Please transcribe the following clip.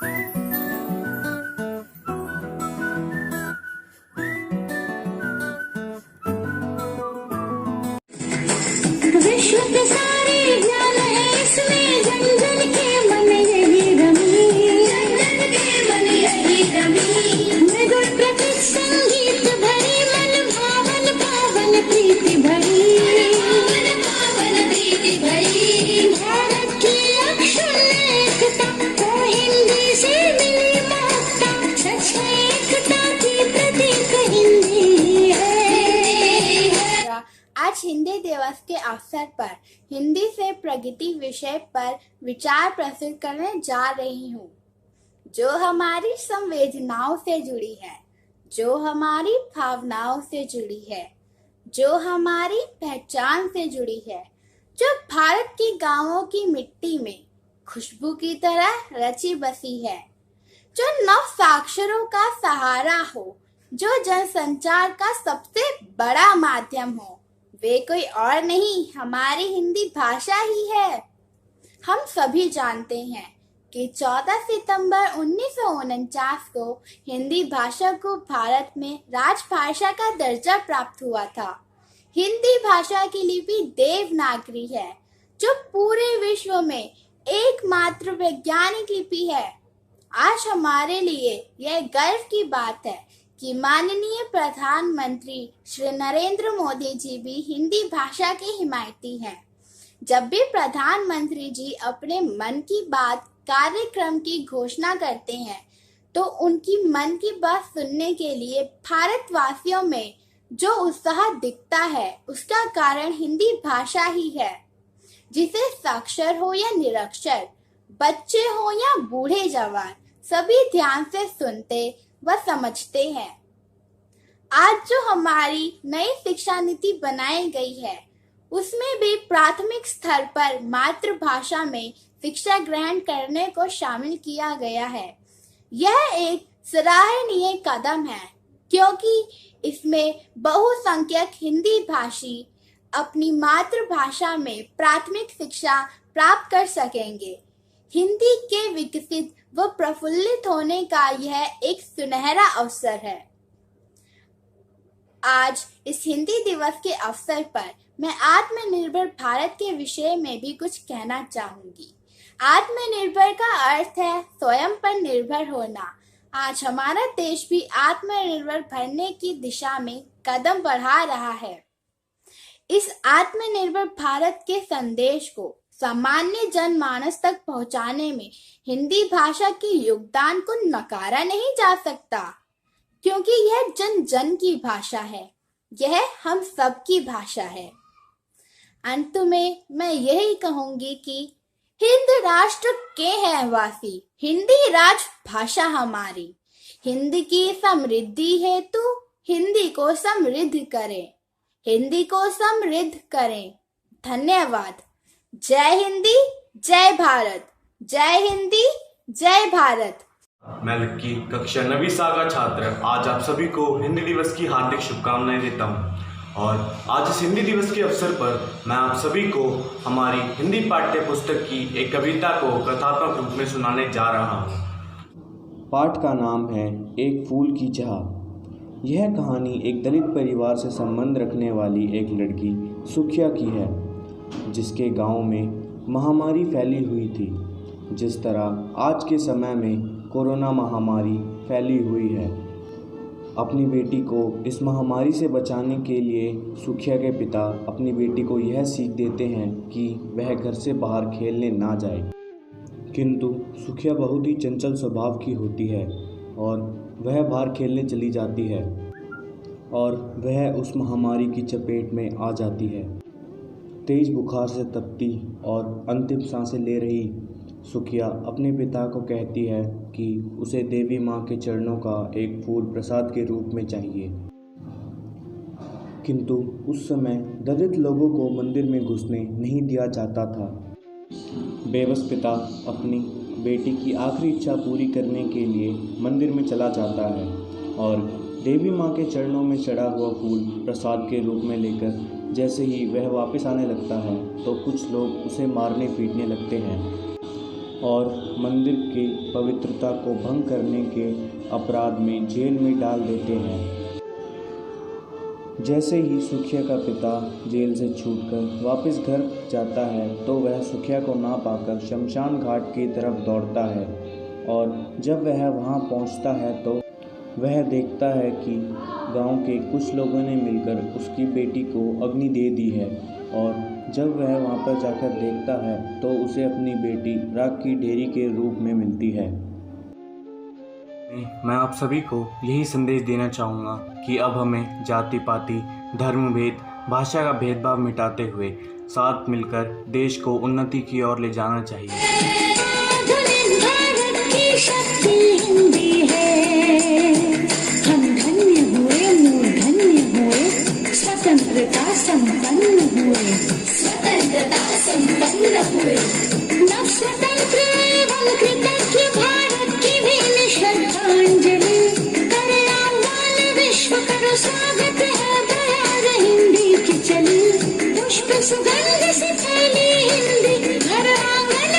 विश्व के सारे ज्ञान है इसमें, जन जन के मन यही रमी, जन जन के मन यही रमी। मधुर प्रकृत संगीत भरी, मन भावन पावन प्रीति भरी, मन पावन प्रीति भरी। भारत की अक्षुण्ण एकता को हिंदी से मिली माता, सच है एकता की प्रतीक हिंदी है। आज हिंदी दिवस के अवसर पर हिंदी से प्रगति विषय पर विचार प्रस्तुत करने जा रही हूँ, जो हमारी संवेदनाओं से जुड़ी है, जो हमारी भावनाओं से जुड़ी है, जो हमारी पहचान से जुड़ी है, जो भारत के गांवों की मिट्टी में खुशबू की तरह रची बसी है, जो नव साक्षरों का सहारा हो, जो जनसंचार का सबसे बड़ा माध्यम हो, वे कोई और नहीं, हमारी हिंदी भाषा ही है। हम सभी जानते हैं कि 14 सितंबर 1949 को हिंदी भाषा को भारत में राजभाषा का दर्जा प्राप्त हुआ था। हिंदी भाषा की लिपि देवनागरी है, जो पूरे विश्व में एकमात्र वैज्ञानिक लिपि है। आज हमारे लिए यह गर्व की बात है कि माननीय प्रधानमंत्री श्री नरेंद्र मोदी जी भी हिंदी भाषा के हिमायती हैं। जब भी प्रधानमंत्री जी अपने मन की बात कार्यक्रम की घोषणा करते हैं, तो उनकी मन की बात सुनने के लिए भारतवासियों में जो उत्साह दिखता है, उसका कारण हिंदी भाषा ही है, जिसे साक्षर हो या निरक्षर, बच्चे हो या बूढ़े जवान, सभी ध्यान से सुनते व समझते हैं। आज जो हमारी नई शिक्षा नीति बनाई गई है, उसमें भी प्राथमिक स्तर पर मातृभाषा में शिक्षा ग्रहण करने को शामिल किया गया है। यह एक सराहनीय कदम है, क्योंकि इसमें बहुसंख्यक हिंदी भाषी अपनी मातृभाषा में प्राथमिक शिक्षा प्राप्त कर सकेंगे। हिंदी के विकसित व प्रफुल्लित होने का यह एक सुनहरा अवसर है। आज इस हिंदी दिवस के अवसर पर मैं आत्मनिर्भर भारत के विषय में भी कुछ कहना चाहूंगी। आत्मनिर्भर का अर्थ है स्वयं पर निर्भर होना। आज हमारा देश भी आत्मनिर्भर बनने की दिशा में कदम बढ़ा रहा है। इस आत्मनिर्भर भारत के संदेश को सामान्य जनमानस तक पहुंचाने में हिंदी भाषा के योगदान को नकारा नहीं जा सकता, क्योंकि यह जन जन की भाषा है, यह हम सब की भाषा है। अंत में मैं यही कहूंगी कि हिंद राष्ट्र के हैं वासी, हिंदी राज भाषा हमारी। हिंदी की समृद्धि हेतु हिंदी को समृद्ध करें, हिंदी को समृद्ध करें। धन्यवाद। जय हिंदी, जय भारत। जय हिंदी, जय भारत। मैं लक्की कक्षा 9वीं सा का छात्र आज आप सभी को हिंदी दिवस की हार्दिक शुभकामनाएं देता हूं। और आज इस हिंदी दिवस के अवसर पर मैं आप सभी को हमारी हिंदी पाठ्य पुस्तक की एक कविता को कथात्मक रूप में सुनाने जा रहा हूं। पाठ का नाम है एक फूल की चाह। यह कहानी एक दलित परिवार से संबंध रखने वाली एक लड़की सुखिया की है, जिसके गांव में महामारी फैली हुई थी। जिस तरह आज के समय में कोरोना महामारी फैली हुई है, अपनी बेटी को इस महामारी से बचाने के लिए सुखिया के पिता अपनी बेटी को यह सीख देते हैं कि वह घर से बाहर खेलने ना जाए। किंतु सुखिया बहुत ही चंचल स्वभाव की होती है और वह बाहर खेलने चली जाती है और वह उस महामारी की चपेट में आ जाती है। तेज बुखार से तपती और अंतिम सांसें ले रही सुखिया अपने पिता को कहती है कि उसे देवी माँ के चरणों का एक फूल प्रसाद के रूप में चाहिए। किंतु उस समय दलित लोगों को मंदिर में घुसने नहीं दिया जाता था। बेबस पिता अपनी बेटी की आखिरी इच्छा पूरी करने के लिए मंदिर में चला जाता है और देवी माँ के चरणों में चढ़ा हुआ फूल प्रसाद के रूप में लेकर जैसे ही वह वापस आने लगता है तो कुछ लोग उसे मारने पीटने लगते हैं। और मंदिर की पवित्रता को भंग करने के अपराध में जेल में डाल देते हैं। जैसे ही सुखिया का पिता जेल से छूटकर वापस घर जाता है तो वह सुखिया को ना पाकर शमशान घाट की तरफ दौड़ता है, और जब वह वहां पहुंचता है तो वह देखता है कि गांव के कुछ लोगों ने मिलकर उसकी बेटी को अग्नि दे दी है। और जब वह वहां पर जाकर देखता है तो उसे अपनी बेटी राख की ढेरी के रूप में मिलती है। मैं आप सभी को यही संदेश देना चाहूँगा कि अब हमें जाति पाति, धर्म भेद, भाषा का भेदभाव मिटाते हुए साथ मिलकर देश को उन्नति की ओर ले जाना चाहिए। आधुनिक भारत की शक्ति हिंदी है। हम धन्य हुए, मूर्धन्य हुए, स्वतंत्रता संपन्न हुए, स्वतंत्रता संपन्न हुए। नव स्वतंत्र एवं कृतज्ञ भारत की भी श्रद्धांजलि। करे आह्वान विश्व करो स्वागत है बयार हिंदी की चली। पुष्प सुगंध से फैली हिंदी, हर आंगन